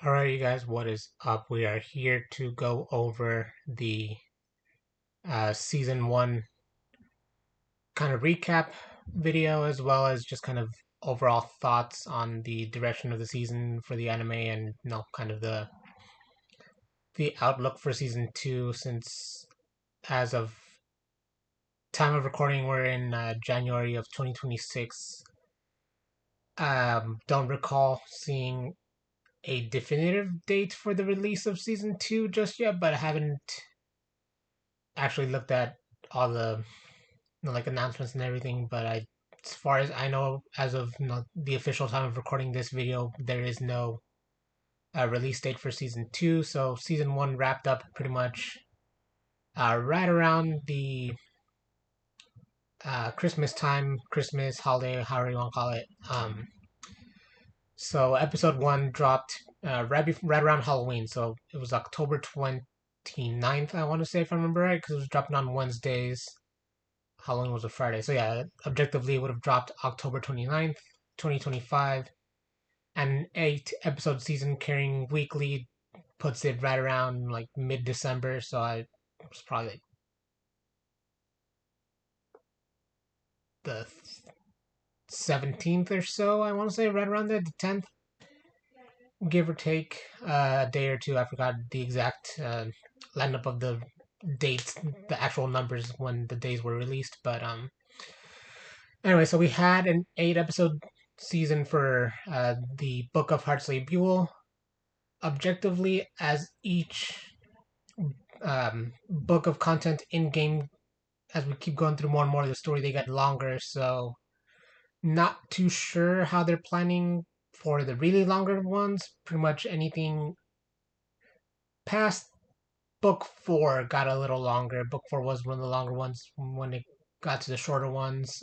Alright, you guys, what is up? We are here to go over the season one kind of recap video, as well as just kind of overall thoughts on the direction of the season for the anime, and kind of the outlook for season two. Since as of time of recording, we're in January of 2026. Don't recall seeing a definitive date for the release of season two just yet, but I haven't actually looked at all the like announcements and everything. But as far as I know, as of the official time of recording this video, there is no release date for season two. So season one wrapped up pretty much right around the Christmas time, Christmas holiday, however you want to call it. So episode one dropped right around Halloween. So it was October 29th, I want to say, if I remember right, because it was dropping on Wednesdays. Halloween was a Friday. So yeah, objectively it would have dropped October 29th, 2025. And an 8 episode season carrying weekly puts it right around like mid-December. So I was probably like the 17th or so, I want to say, right around there, the 10th, give or take a day or two. I forgot the exact lineup of the dates, the actual numbers when the days were released. But anyway, so we had an 8 episode season for the Book of heartslabyul. Objectively, as each book of content in game, as we keep going through more and more of the story, they get longer. So not too sure how they're planning for the really longer ones. Pretty much anything past book four got a little longer. Book four was one of the longer ones when it got to the shorter ones.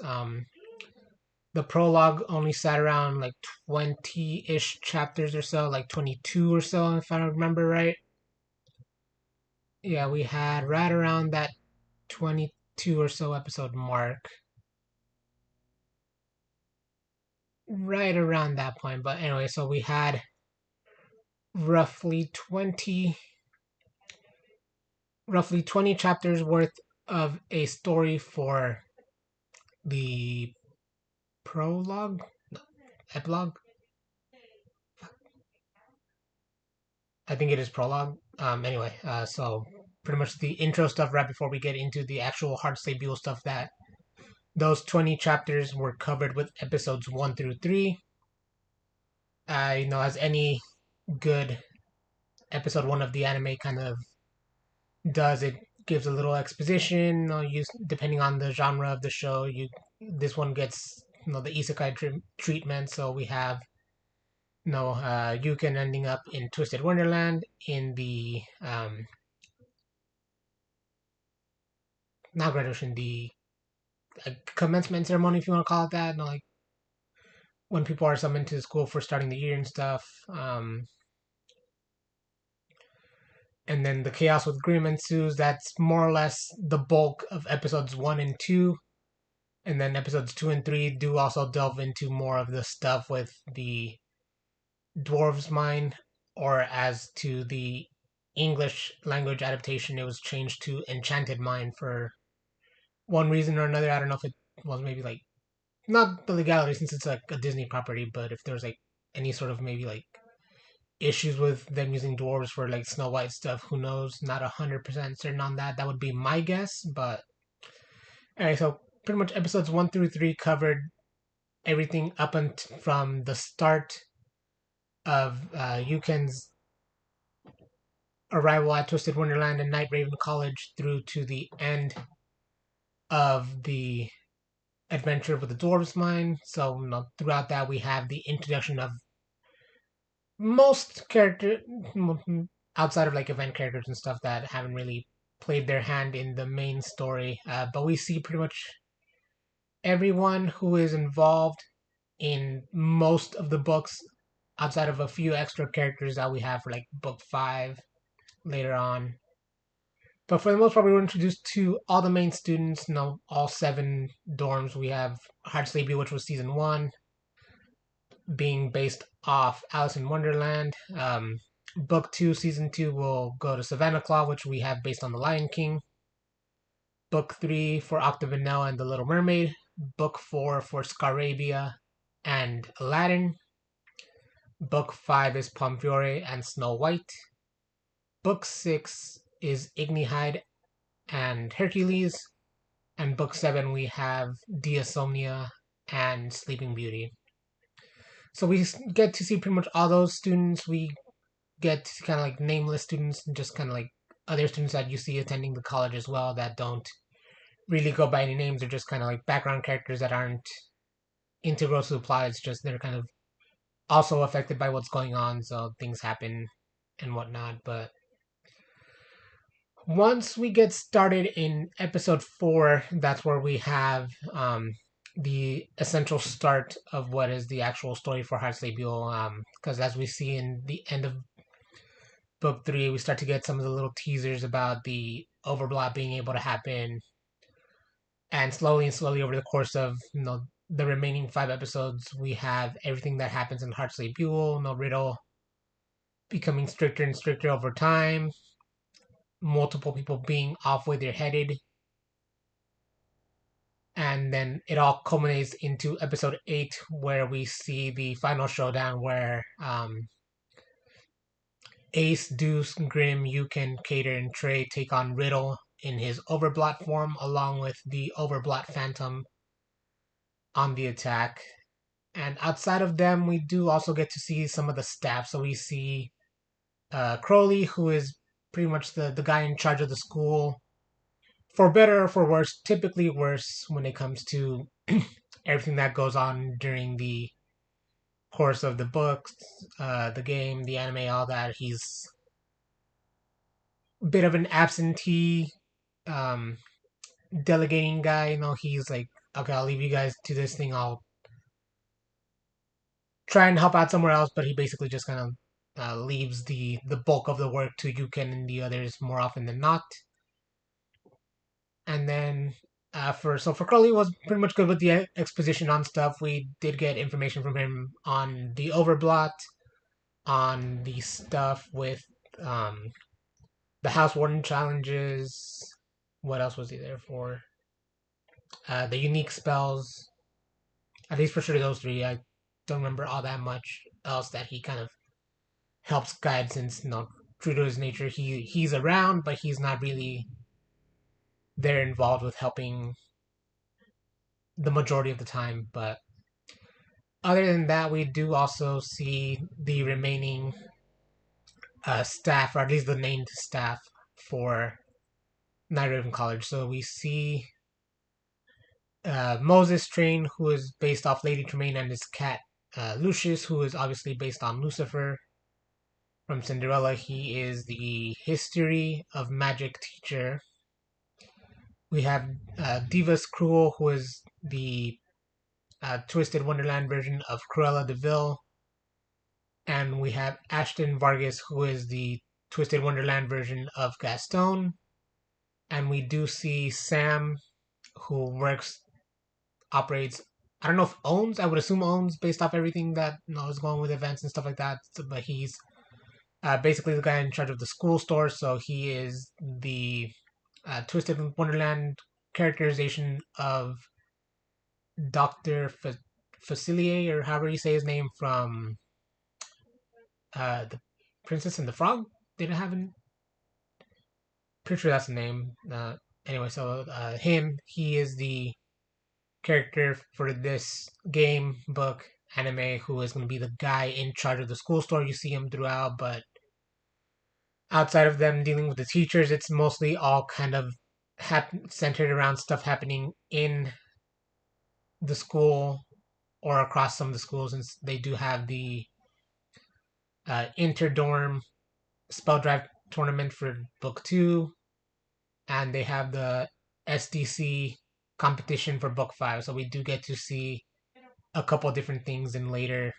The prologue only sat around like 20-ish chapters or so, like 22 or so, if I remember right. Yeah, we had right around that 22 or so episode mark. Right around that point. But anyway, so we had roughly 20 chapters worth of a story for the prologue, no, epilogue. I think it is prologue. Anyway, so pretty much the intro stuff right before we get into the actual heartslabyul stuff. That those 20 chapters were covered with episodes 1 through 3. As any good episode one of the anime kind of does, it gives a little exposition. Use depending on the genre of the show. This one gets the isekai treatment. So we have Yuken ending up in Twisted-Wonderland in the not graduation, the commencement ceremony, if you want to call it that. Like when people are summoned to school for starting the year and stuff. And then the chaos with Grimm ensues. That's more or less the bulk of episodes 1 and 2. And then episodes 2 and 3 do also delve into more of the stuff with the dwarves' mine, or as to the English language adaptation, it was changed to Enchanted Mine for one reason or another. I don't know if it was maybe like not the legality since it's like a Disney property, but if there's like any sort of maybe like issues with them using dwarves for like Snow White stuff, who knows? Not 100% certain on that. That would be my guess. But anyway, so pretty much episodes 1 through 3 covered everything up and from the start of Yuken's arrival at Twisted-Wonderland and Nightravencollege through to the end of the adventure with the dwarves mine. So throughout that we have the introduction of most character outside of like event characters and stuff that haven't really played their hand in the main story, but we see pretty much everyone who is involved in most of the books outside of a few extra characters that we have for like book 5 later on. But for the most part, we were introduced to all the main students, all 7 dorms. We have heartslabyul, which was season 1, being based off Alice in Wonderland. Book 2, Season 2 will go to Savanaclaw, which we have based on The Lion King. Book 3 for Octavinelle and The Little Mermaid. Book 4 for Scarabia and Aladdin. Book 5 is Pomefiore and Snow White. Book 6 is ignihyde and Hercules. And book 7 we have Diasomnia and Sleeping Beauty. So we get to see pretty much all those students. We get kind of like nameless students and just kind of like other students that you see attending the college as well that don't really go by any names. They're just kind of like background characters that aren't integral to the plot. It's just they're kind of also affected by what's going on, so things happen and whatnot. But once we get started in episode 4, that's where we have the essential start of what is the actual story for heartslabyul. Because as we see in the end of book 3, we start to get some of the little teasers about the overblot being able to happen, and slowly over the course of the remaining 5 episodes, we have everything that happens in heartslabyul. Riddle becoming stricter and stricter over time, multiple people being off where they're headed, and then it all culminates into episode 8, where we see the final showdown where Ace, Deuce, Grim, Yukon, Cater, and Trey take on Riddle in his overblot form, along with the overblot phantom on the attack. And outside of them, we do also get to see some of the staff. So we see Crowley, who is pretty much the guy in charge of the school, for better or for worse, typically worse when it comes to everything that goes on during the course of the books, the game, the anime, all that. He's a bit of an absentee um, delegating guy. He's like, okay, I'll leave you guys to this thing. I'll try and help out somewhere else, but he basically just kind of leaves the bulk of the work to Yukon and the others more often than not. And then for Crowley was pretty much good with the exposition on stuff. We did get information from him on the overblot, on the stuff with the House Warden challenges. What else was he there for? The unique spells. At least for sure those 3. I don't remember all that much else that he kind of helps guide, since true to his nature, he's around, but he's not really there involved with helping the majority of the time. But other than that, we do also see the remaining staff, or at least the named staff for Night Raven College. So we see Moses Train, who is based off Lady Tremaine, and his cat Lucius, who is obviously based on Lucifer from Cinderella. He is the history of magic teacher. We have Divas Cruel, who is the Twisted-Wonderland version of Cruella de Vil. And we have Ashton Vargas, who is the Twisted-Wonderland version of Gaston. And we do see Sam, who operates, I don't know if owns, I would assume owns, based off everything that is going with events and stuff like that. But he's basically the guy in charge of the school store. So he is the Twisted Wonderland characterization of Dr. Facilier, or however you say his name, from The Princess and the Frog. They didn't have an. Pretty sure that's the name. Anyway, so he is the character for this game, book, anime, who is going to be the guy in charge of the school store. You see him throughout, but outside of them dealing with the teachers, it's mostly all kind of centered around stuff happening in the school or across some of the schools, since they do have the interdorm spell drive tournament for book 2, and they have the SDC competition for book 5. So we do get to see a couple different things in later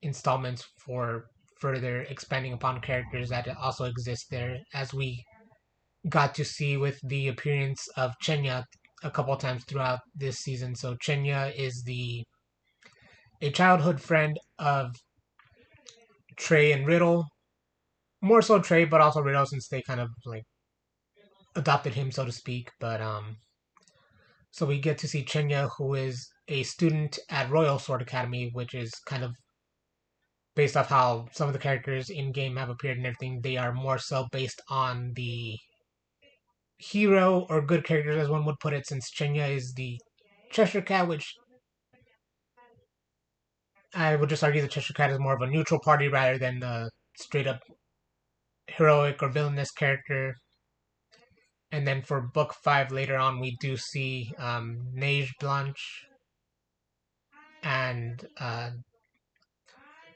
installments for further expanding upon characters that also exist there, as we got to see with the appearance of Chenya a couple times throughout this season. So Chenya is a childhood friend of Trey and Riddle, more so Trey, but also Riddle since they kind of like adopted him, so to speak. But so we get to see Chenya, who is a student at Royal Sword Academy, which is kind of based off how some of the characters in game have appeared and everything. They are more so based on the hero or good characters, as one would put it, since Chenya is the Cheshire Cat, which I would just argue the Cheshire Cat is more of a neutral party rather than a straight up heroic or villainous character. And then for book 5 later on, we do see Neige Blanche and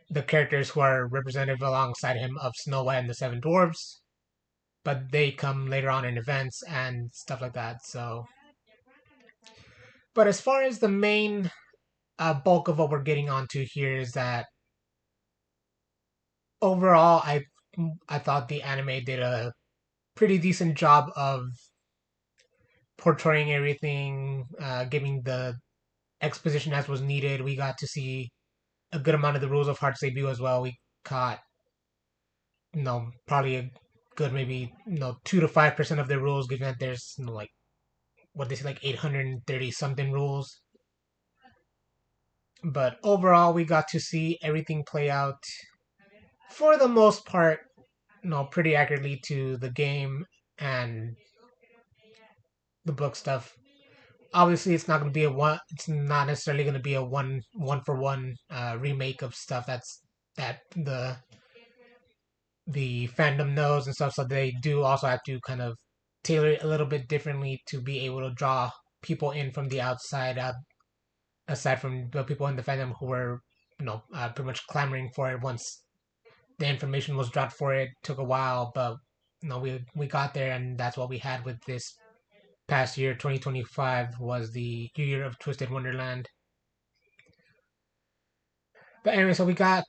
the characters who are represented alongside him of Snow White and the Seven Dwarves. But they come later on in events and stuff like that. So, but as far as the main bulk of what we're getting onto here is that overall, I thought the anime did a pretty decent job of portraying everything, giving the exposition as was needed. We got to see a good amount of the rules of heartslabyul as well. We caught, probably a good maybe 2 to 5% of the rules, given that there's like what they say like 830 something rules. But overall, we got to see everything play out for the most part, pretty accurately to the game and the book stuff. Obviously, it's not going to be a one. It's not necessarily going to be a one for one remake of stuff that the fandom knows and stuff. So they do also have to kind of tailor it a little bit differently to be able to draw people in from the outside, aside from the people in the fandom who were, pretty much clamoring for it once the information was dropped for it. Took a while, but we got there, and that's what we had with this past year. 2025 was the year of Twisted-Wonderland. But anyway, so we got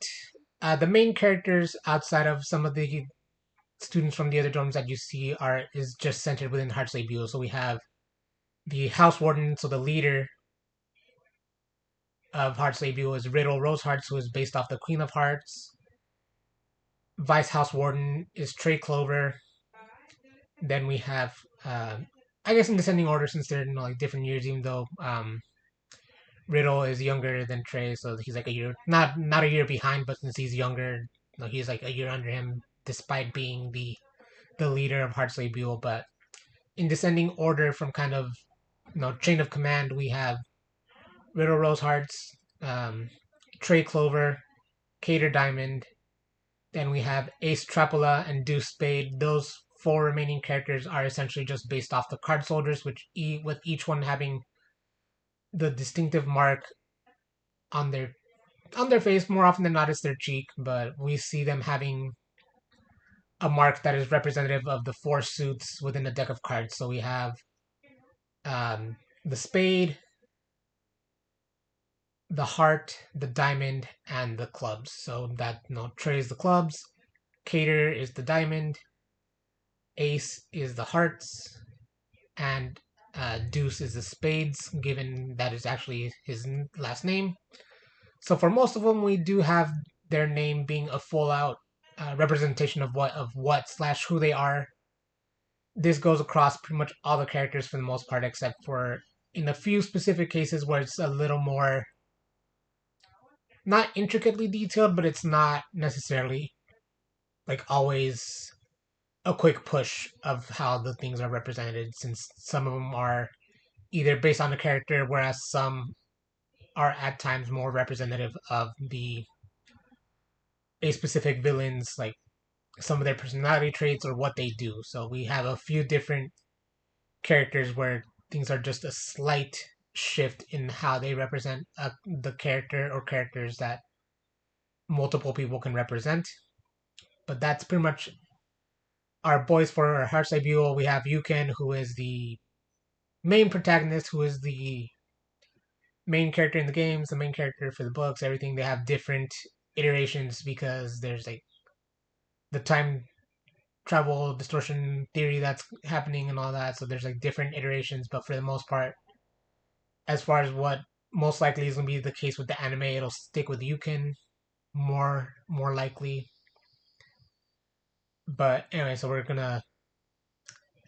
the main characters outside of some of the students from the other dorms that you see is just centered within heartslabyul. So we have the house warden, so the leader of heartslabyul is Riddle Rosehearts, who is based off the Queen of Hearts. Vice House Warden is Trey Clover. Then we have, I guess in descending order since they're in like different years, even though Riddle is younger than Trey, so he's like a year, not a year behind, but since he's younger, he's like a year under him, despite being the leader of heartslabyul. But in descending order from kind of chain of command, we have Riddle Rosehearts, Trey Clover, Cater Diamond. Then we have Ace Trapula and Deuce Spade. Those 4 remaining characters are essentially just based off the card soldiers, which with each one having the distinctive mark on their face. More often than not, it's their cheek, but we see them having a mark that is representative of the 4 suits within a deck of cards. So we have the spade, the heart, the diamond, and the clubs. So that Trey is the clubs, Cater is the diamond, Ace is the hearts, and Deuce is the spades, given that is actually his last name. So for most of them, we do have their name being a full out representation of what / who they are. This goes across pretty much all the characters for the most part, except for in a few specific cases where it's a little more not intricately detailed, but it's not necessarily like always a quick push of how the things are represented, since some of them are either based on the character, whereas some are at times more representative of a specific villain's, like some of their personality traits or what they do. So we have a few different characters where things are just a slight shift in how they represent the character or characters that multiple people can represent. But that's pretty much our boys for our heartslabyul. We have Yuken, who is the main protagonist, who is the main character in the games, the main character for the books, everything. They have different iterations because there's like the time travel distortion theory that's happening and all that. So there's like different iterations, but for the most part, as far as what most likely is going to be the case with the anime, it'll stick with Yuken more likely. But anyway, so we're gonna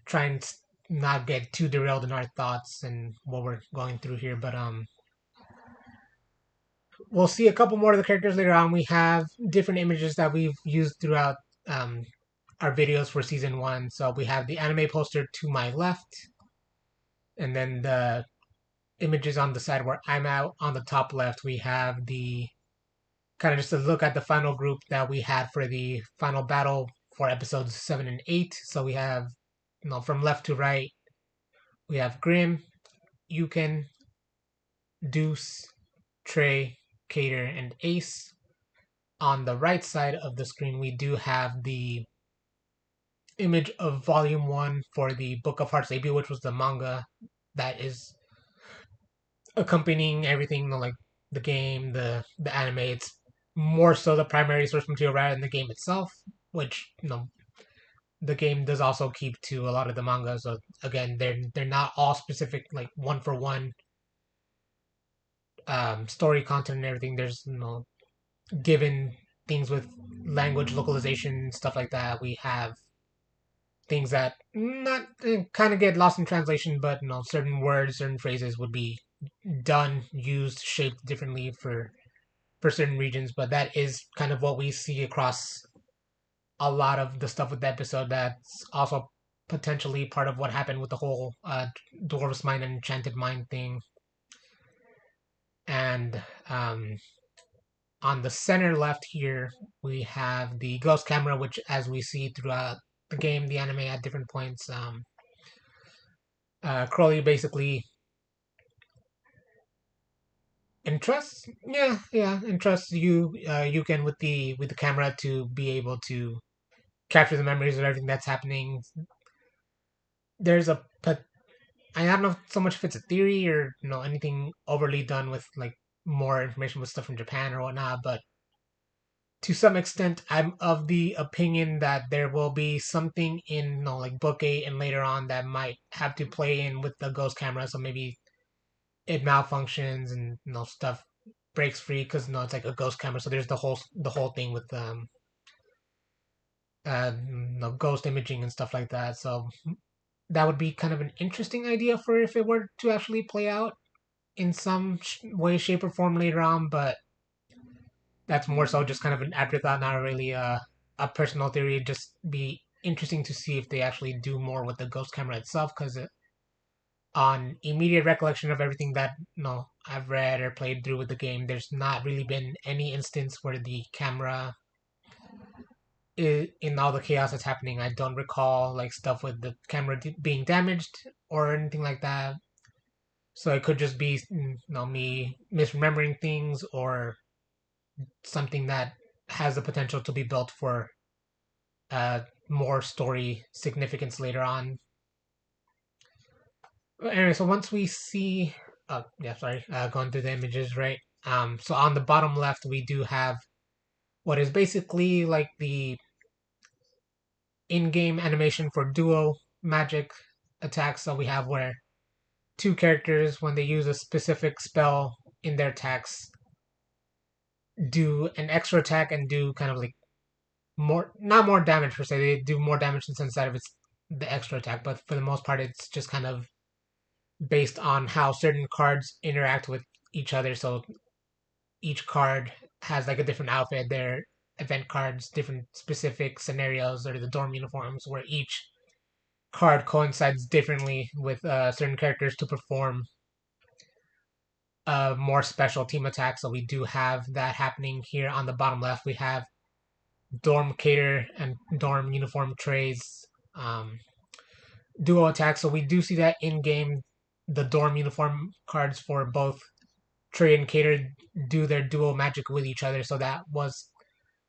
try and not get too derailed in our thoughts and what we're going through here. But we'll see a couple more of the characters later on. We have different images that we've used throughout um, our videos for season one. So we have the anime poster to my left, and then the images on the side where I'm at on the top left. We have the kind of just a look at the final group that we had for the final battle for episodes 7 and 8. So we have, from left to right, we have Grim, Yukon, Deuce, Trey, Cater, and Ace. On the right side of the screen, we do have the image of Volume 1 for the Book of Heartslabyul, which was the manga that is accompanying everything, like the game, the anime. It's more so the primary source material rather than the game itself, which the game does also keep to a lot of the manga. So again, they're not all specific like one for one story content and everything. There's given things with language localization stuff like that. We have things that not kind of get lost in translation, but certain words, certain phrases would be done, used, shaped differently for certain regions. But that is kind of what we see across a lot of the stuff with the episode. That's also potentially part of what happened with the whole Dwarf's Mind and Enchanted Mind thing. And on the center left here, we have the ghost camera, which, as we see throughout the game, the anime at different points, Crowley basically entrusts, entrusts you can with the camera to be able to capture the memories of everything that's happening. There's I don't know so much if it's a theory or anything overly done with like more information with stuff from Japan or whatnot, but to some extent, I'm of the opinion that there will be something in like book 8 and later on that might have to play in with the ghost camera. So maybe it malfunctions and stuff breaks free because it's like a ghost camera. So there's the whole thing with ghost imaging and stuff like that. So that would be kind of an interesting idea for if it were to actually play out in some way, shape, or form later on. But that's more so just kind of an afterthought, not really a personal theory. It'd just be interesting to see if they actually do more with the ghost camera itself, because on immediate recollection of everything that I've read or played through with the game, there's not really been any instance where the camera in all the chaos that's happening. I don't recall like stuff with the camera being damaged or anything like that. So it could just be me misremembering things or something that has the potential to be built for more story significance later on. Anyway, so once we see, going through the images, right? So on the bottom left, we do have what is basically like the in-game animation for duo magic attacks. So we have where two characters, when they use a specific spell in their attacks, do an extra attack and do kind of like not more damage per se. They do more damage in the sense that if it's the extra attack, but for the most part, it's just kind of based on how certain cards interact with each other. So each card has like a different outfit. Their event cards, different specific scenarios, or the dorm uniforms, where each card coincides differently with certain characters to perform a more special team attack. So we do have that happening here on the bottom left. We have dorm cater and dorm uniform trays duo attack. So we do see that in game. The dorm uniform cards for both Trey and Cater do their duo magic with each other. So that was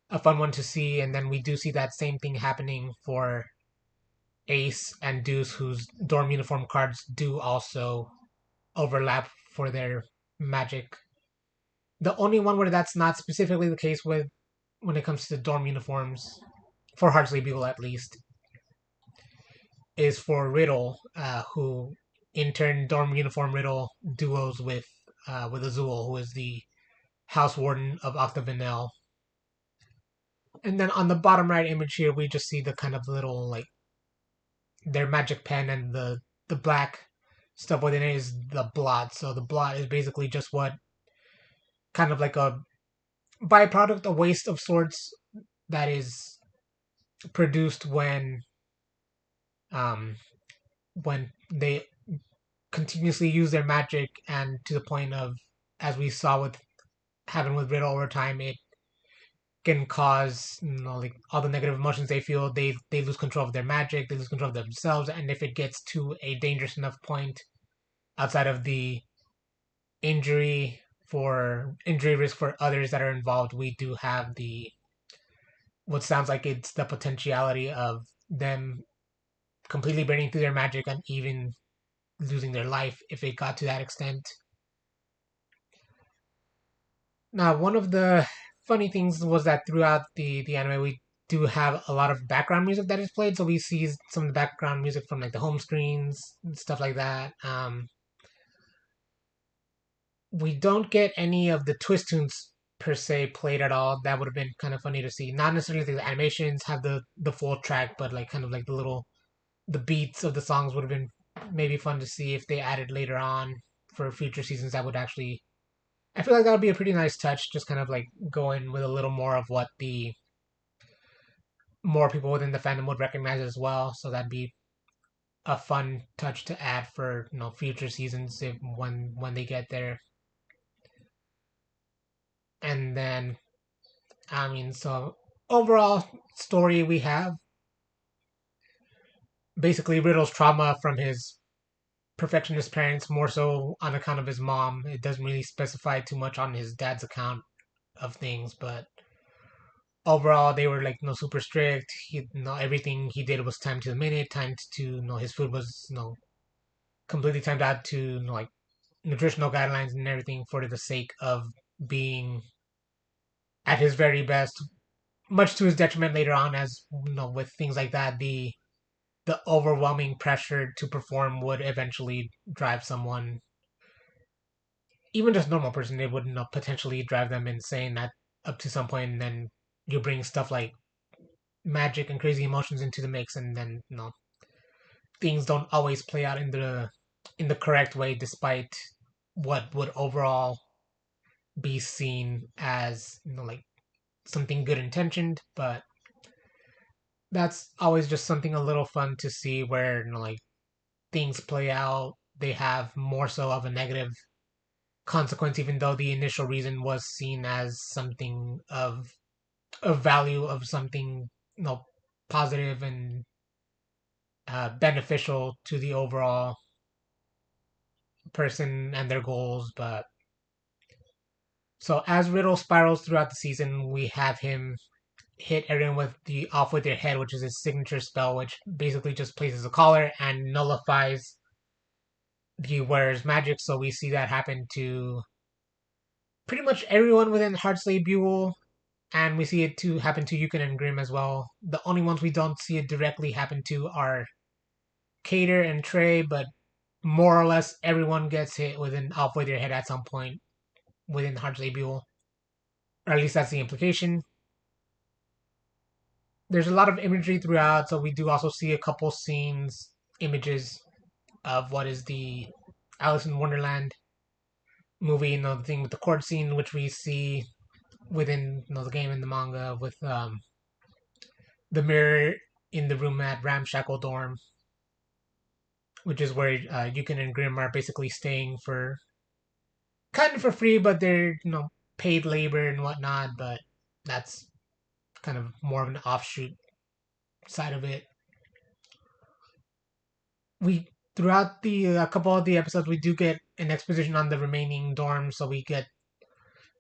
a fun one to see. And then we do see that same thing happening for Ace and Deuce, whose dorm uniform cards do also overlap for their magic. The only one where that's not specifically the case with when it comes to dorm uniforms, for Heartslabyul at least, is for Riddle, who in turn dorm uniform Riddle duos with Azul, who is the house warden of Octavinelle. And then on the bottom right image here, we just see the kind of little like their magic pen, and the black stuff within it is the blot. So the blot is basically just what kind of like a byproduct, a waste of sorts that is produced um when they continuously use their magic, and to the point of, as we saw with happened with Riddle over time, it can cause, like all the negative emotions they feel. They lose control of their magic, they lose control of themselves, and if it gets to a dangerous enough point outside of the injury risk for others that are involved, we do have the what sounds like it's the potentiality of them completely burning through their magic and even losing their life if it got to that extent. Now, one of the funny things was that throughout the anime, we do have a lot of background music that is played. So we see some of the background music from like the home screens and stuff like that. We don't get any of the twist tunes per se played at all. That would have been kind of funny to see. Not necessarily the animations have the full track, but like kind of like the beats of the songs would have been maybe fun to see if they added later on for future seasons. That would actually, I feel like that would be a pretty nice touch. Just kind of like going with a little more of what the more people within the fandom would recognize as well. So that'd be a fun touch to add for future seasons if when they get there. And then I mean, so overall story, we have basically Riddle's trauma from his perfectionist parents, more so on account of his mom. It doesn't really specify too much on his dad's account of things, but overall they were like super strict. Everything he did was timed to the minute, timed to his food was completely timed out to like nutritional guidelines and everything for the sake of being at his very best, much to his detriment later on, as with things like that, the overwhelming pressure to perform would eventually drive someone, even just normal person, it would potentially drive them insane at up to some point. And then you bring stuff like magic and crazy emotions into the mix, and then things don't always play out in the correct way, despite what would overall be seen as like something good intentioned. But that's always just something a little fun to see, where like things play out, they have more so of a negative consequence, even though the initial reason was seen as something of value, of something positive and beneficial to the overall person and their goals. But so as Riddle spirals throughout the season, we have him hit everyone with the off with their head, which is his signature spell, which basically just places a collar and nullifies the wearer's magic. So we see that happen to pretty much everyone within heartslabyul, and we see it to happen to Yukon and Grim as well. The only ones we don't see it directly happen to are Cater and Trey, but more or less everyone gets hit with an off with their head at some point within heartslabyul, or at least that's the implication. There's a lot of imagery throughout, so we do also see a couple scenes, images of what is the Alice in Wonderland movie, the thing with the court scene, which we see within the game and the manga, with the mirror in the room at Ramshackle Dorm, which is where Yukon and Grim are basically staying for kind of for free, but they're paid labor and whatnot. But that's kind of more of an offshoot side of it. We throughout the a couple of the episodes, we do get an exposition on the remaining dorms, so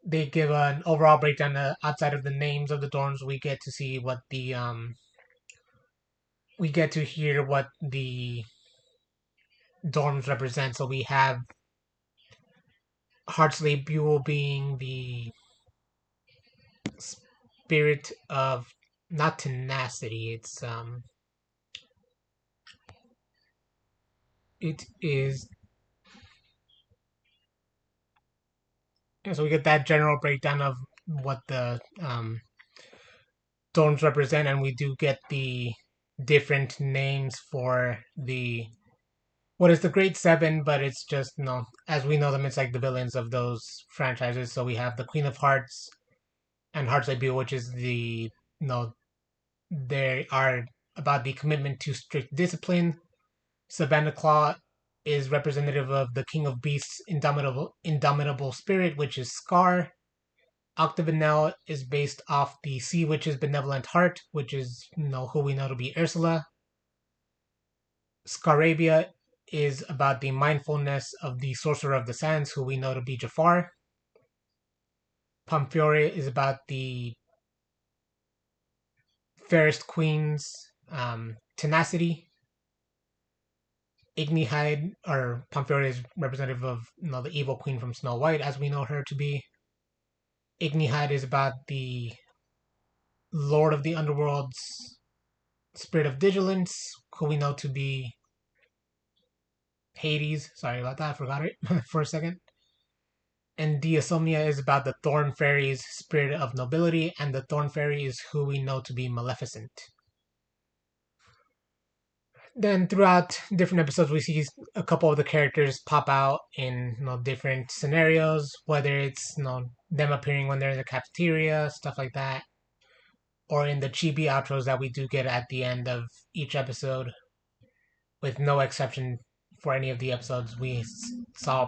they give an overall breakdown outside of the names of the dorms. We get to see what we get to hear what the dorms represent. So we have heartslabyul being the spirit of, not tenacity. It is. So we get that general breakdown of what the thorns represent, and we do get the different names for the what is the Great Seven, but it's just as we know them, it's like the villains of those franchises. So we have the Queen of Hearts and heartslabyul, which is the they are about the commitment to strict discipline. Savanaclaw is representative of the King of Beasts' indomitable spirit, which is Scar. Octavinelle is based off the Sea Witch's benevolent heart, which is who we know to be Ursula. Scarabia is about the mindfulness of the Sorcerer of the Sands, who we know to be Jafar. Pomefiore is about the fairest queen's tenacity. Ignihyde, or Pomefiore, is representative of the evil queen from Snow White, as we know her to be. Ignihyde is about the Lord of the Underworld's spirit of vigilance, who we know to be Hades. Sorry about that, I forgot it for a second. And diasomnia is about the Thorn Fairy's spirit of nobility, and the Thorn Fairy is who we know to be Maleficent. Then throughout different episodes, we see a couple of the characters pop out in different scenarios, whether it's them appearing when they're in the cafeteria, stuff like that, or in the chibi outros that we do get at the end of each episode. With no exception for any of the episodes, we saw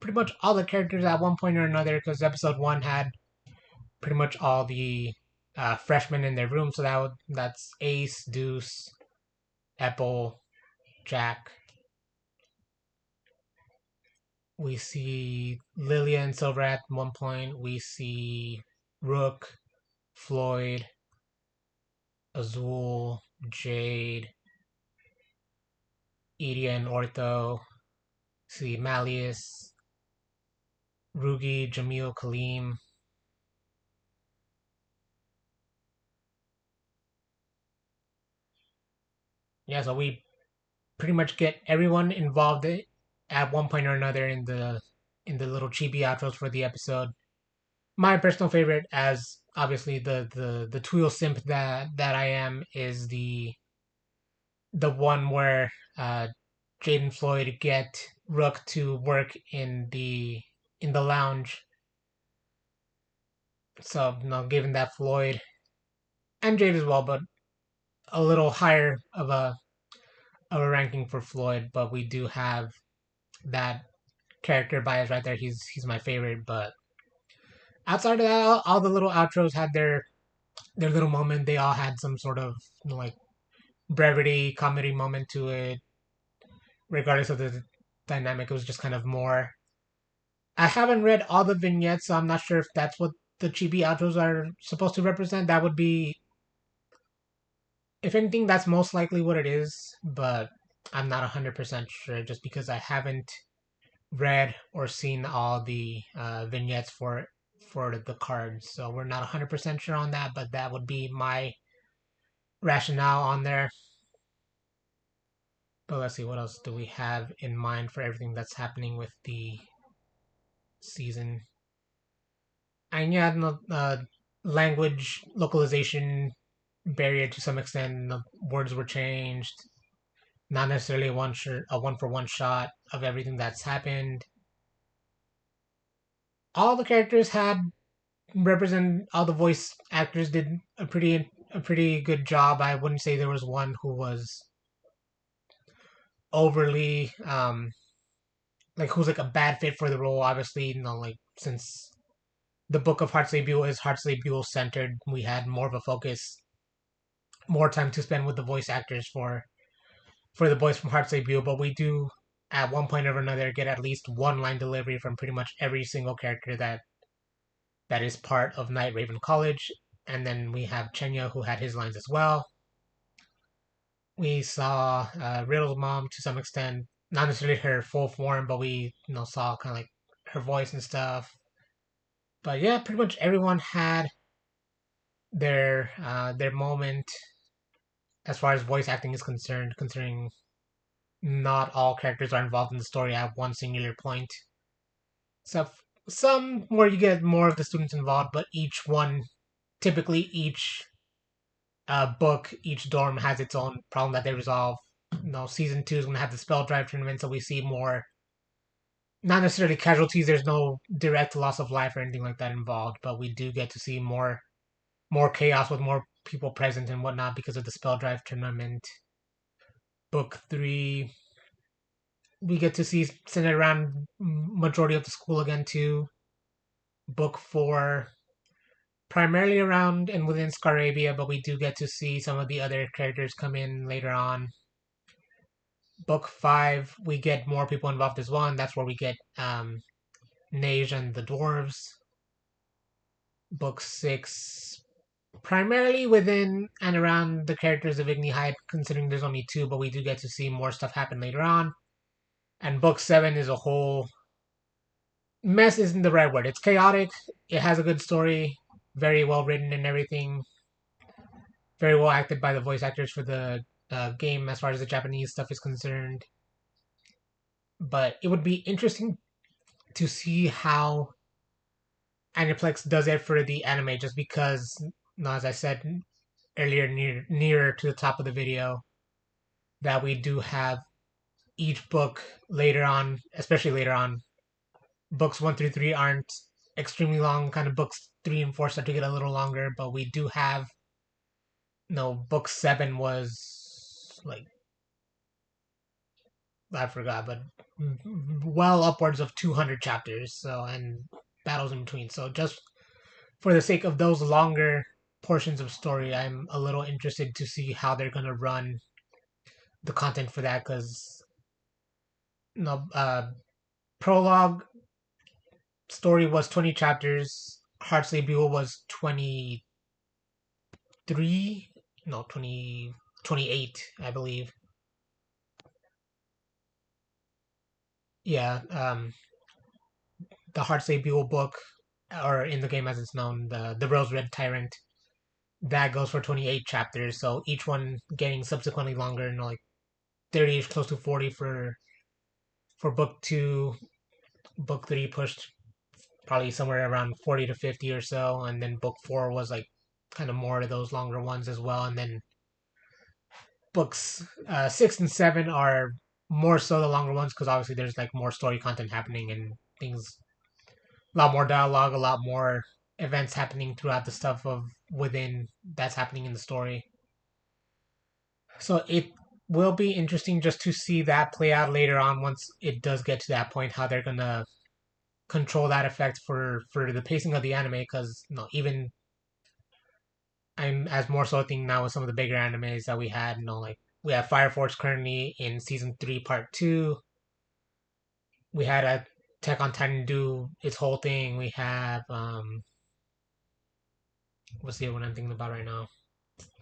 pretty much all the characters at one point or another, because episode 1 had pretty much all the freshmen in their room. So that's Ace, Deuce, Apple, Jack. We see Lilia and Silver at one point. We see Rook, Floyd, Azul, Jade, Edie and Ortho. See Malleus, Rugi, Jamil, Kaleem. Yeah, so we pretty much get everyone involved at one point or another in the little chibi outros for the episode. My personal favorite, as obviously the Twill simp that I am, is the one where Jade and Floyd get Rook to work in the lounge. So given that Floyd and Jade as well, but a little higher of a ranking for Floyd, but we do have that character bias right there. He's my favorite, but outside of that, all the little outros had their little moment. They all had some sort of like brevity, comedy moment to it. Regardless of the dynamic, it was just kind of more. I haven't read all the vignettes, so I'm not sure if that's what the chibi outros are supposed to represent. That would be, if anything, that's most likely what it is, but I'm not 100% sure just because I haven't read or seen all the vignettes for the cards, so we're not 100% sure on that, but that would be my rationale on there. But let's see, what else do we have in mind for everything that's happening with the season? And yeah, language localization barrier to some extent. The words were changed. Not necessarily a one for one shot of everything that's happened. All the characters had represent. All the voice actors did a pretty good job. I wouldn't say there was one who was overly like who's like a bad fit for the role. Obviously, like since the book of heartslabyul is heartslabyul centered, we had more of a focus, more time to spend with the voice actors for the boys from heartslabyul. But we do at one point or another get at least one line delivery from pretty much every single character that is part of Night Raven College. And then we have Chenya, who had his lines as well. We saw Riddle's mom to some extent, not necessarily her full form, but we saw kind of like her voice and stuff. But yeah, pretty much everyone had their moment as far as voice acting is concerned, considering not all characters are involved in the story at one singular point. So some where you get more of the students involved, but typically each book, each dorm has its own problem that they resolve. Season 2 is going to have the spell drive tournament, so we see more, not necessarily casualties. There's no direct loss of life or anything like that involved, but we do get to see more chaos with more people present and whatnot because of the spell drive tournament. Book 3, we get to see centered around majority of the school again too. Book 4, primarily around and within Scarabia, but we do get to see some of the other characters come in later on. Book 5, we get more people involved as well, and that's where we get Nage and the dwarves. Book 6, primarily within and around the characters of ignihyde, considering there's only 2, but we do get to see more stuff happen later on. And book 7 is a whole mess. Isn't the right word. It's chaotic. It has a good story, very well written and everything. Very well acted by the voice actors for the game as far as the Japanese stuff is concerned. But it would be interesting to see how Aniplex does it for the anime, just because, as I said earlier, nearer to the top of the video, that we do have each book later on, especially later on. Books 1 through 3 aren't extremely long. Kind of books 3 and 4 start to get a little longer, but we do have, book 7 was like, I forgot, but well upwards of 200 chapters. So, and battles in between. So just for the sake of those longer portions of story, I'm a little interested to see how they're gonna run the content for that, because prologue story was 20 chapters. Heartslabyul was 23, no 20, 28, I believe. Yeah, the Heartslabyul book, or in the game as it's known, the Rose Red Tyrant, that goes for 28 chapters. So each one getting subsequently longer, like 30ish, close to 40 for book 2. Book 3 pushed probably somewhere around 40 to 50 or so, and then book 4 was like kind of more of those longer ones as well, and then books 6 and 7 are more so the longer ones, because obviously there's like more story content happening and things, a lot more dialogue, a lot more events happening throughout the stuff of within that's happening in the story. So it will be interesting just to see that play out later on once it does get to that point, how they're gonna control that effect for the pacing of the anime, because even I'm as more so thinking now with some of the bigger animes that we had, like we have Fire Force currently in season 3 part 2. We had Attack on Titan do its whole thing. We have what's the other one I'm thinking about right now?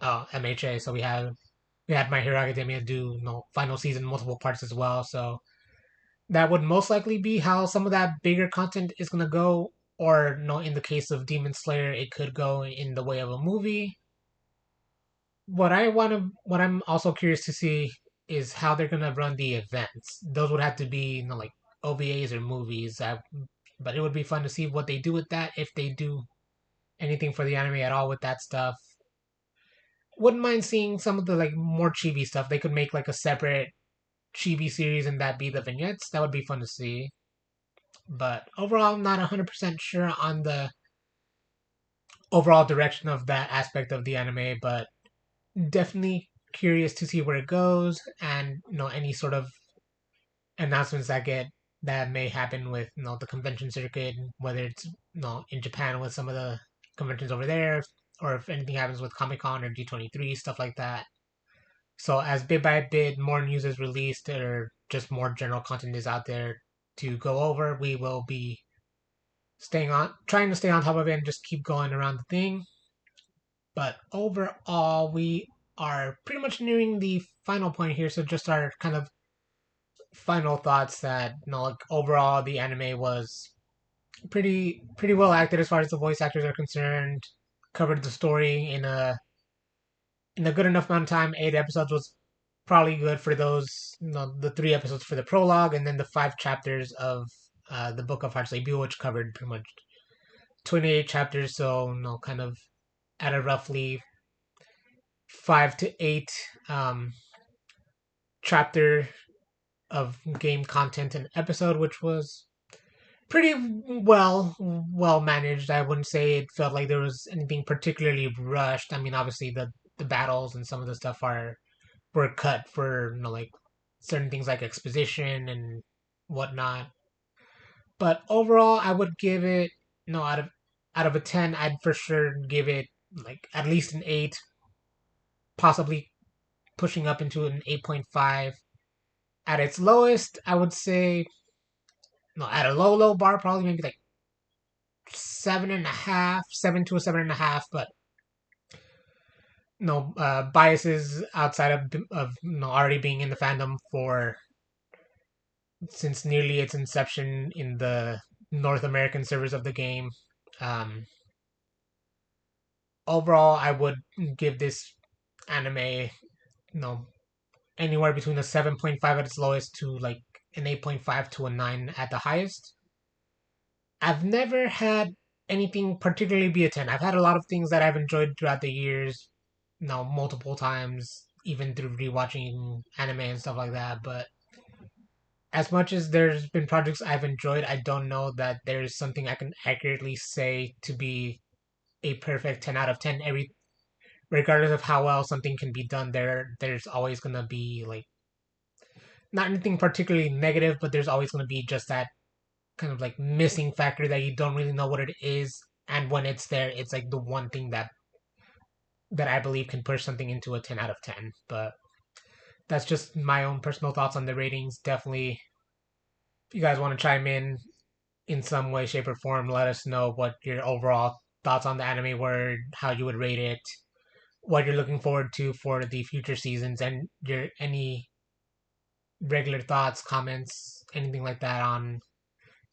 Oh, MHA. So we had My Hero Academia do final season multiple parts as well. So that would most likely be how some of that bigger content is gonna go. Or no, in the case of Demon Slayer, it could go in the way of a movie. What I'm also curious to see is how they're gonna run the events. Those would have to be like OVAs or movies. But it would be fun to see what they do with that, if they do anything for the anime at all with that stuff. Wouldn't mind seeing some of the like more chibi stuff. They could make like a separate chibi series and that be the vignettes. That would be fun to see. But overall, I'm not 100% sure on the overall direction of that aspect of the anime, but definitely curious to see where it goes, and any sort of announcements that may happen with the convention circuit, whether it's in Japan with some of the conventions over there, or if anything happens with Comic Con or D23, stuff like that. So as bit by bit more news is released, or just more general content is out there to go over, we will be trying to stay on top of it and just keep going around the thing. But overall, we are pretty much nearing the final point here. So just our kind of final thoughts that like overall the anime was pretty well acted as far as the voice actors are concerned. Covered the story in a good enough amount of time. 8 episodes was probably good for those. The 3 episodes for the prologue, and then the 5 chapters of the Book of Heartslabyul, which covered pretty much 28 chapters. So kind of at a roughly 5 to 8 um, chapter of game content an episode, which was pretty well managed. I wouldn't say it felt like there was anything particularly rushed. I mean, obviously the battles and some of the stuff were cut for like certain things like exposition and whatnot. But overall, I would give it no out of a 10. I'd for sure give it like at least an 8, possibly pushing up into an 8.5. At its lowest, I would say no. At a low bar, probably maybe like 7.5, 7 to a 7.5. But no biases outside of already being in the fandom for since nearly its inception in the North American servers of the game. Um, Overall, I would give this anime, anywhere between a 7.5 at its lowest to like an 8.5 to a 9 at the highest. I've never had anything particularly be a 10. I've had a lot of things that I've enjoyed throughout the years, multiple times, even through rewatching anime and stuff like that. But as much as there's been projects I've enjoyed, I don't know that there's something I can accurately say to be a perfect 10 out of 10. Regardless of how well something can be done, there's always gonna be like not anything particularly negative, but there's always gonna be just that kind of like missing factor that you don't really know what it is, and when it's there, it's like the one thing that I believe can push something into a 10 out of 10. But that's just my own personal thoughts on the ratings. Definitely, if you guys want to chime in some way, shape, or form, let us know what your overall thoughts on the anime were, how you would rate it, what you're looking forward to for the future seasons, and your any regular thoughts, comments, anything like that on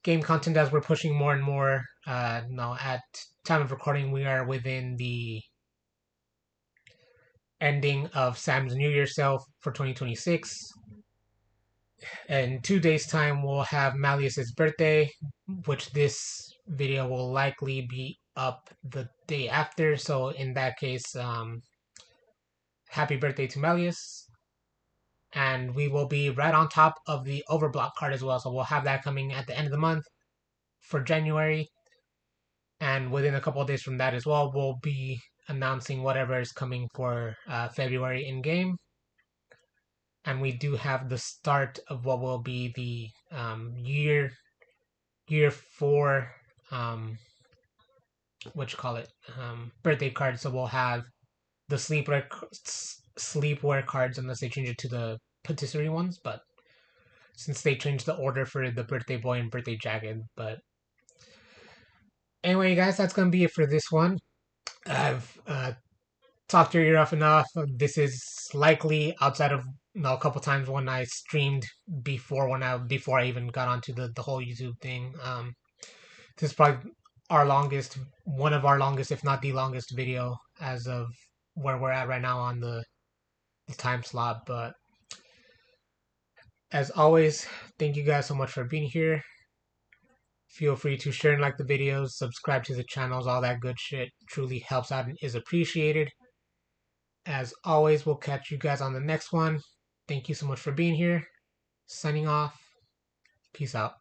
game content as we're pushing more and more. No, at time of recording, we are within the ending of Sam's New Year sale for 2026. In 2 days' time, we'll have Malleus's birthday, which this video will likely be up the day after. So in that case, happy birthday to Malleus. And we will be right on top of the Overblock card as well. So we'll have that coming at the end of the month for January. And within a couple of days from that as well, we'll be announcing whatever is coming for February in game. And we do have the start of what will be the year 4 what you call it birthday card. So we'll have the sleepwear cards unless they change it to the patisserie ones, but since they changed the order for the birthday boy and birthday jacket. But anyway, guys, that's gonna be it for this one. I've talked your ear off enough. This is likely outside of a couple times when I streamed before I even got onto the whole YouTube thing. This is probably one of our longest, if not the longest video as of where we're at right now on the time slot. But as always, thank you guys so much for being here. Feel free to share and like the videos, subscribe to the channels, all that good shit truly helps out and is appreciated. As always, we'll catch you guys on the next one. Thank you so much for being here. Signing off. Peace out.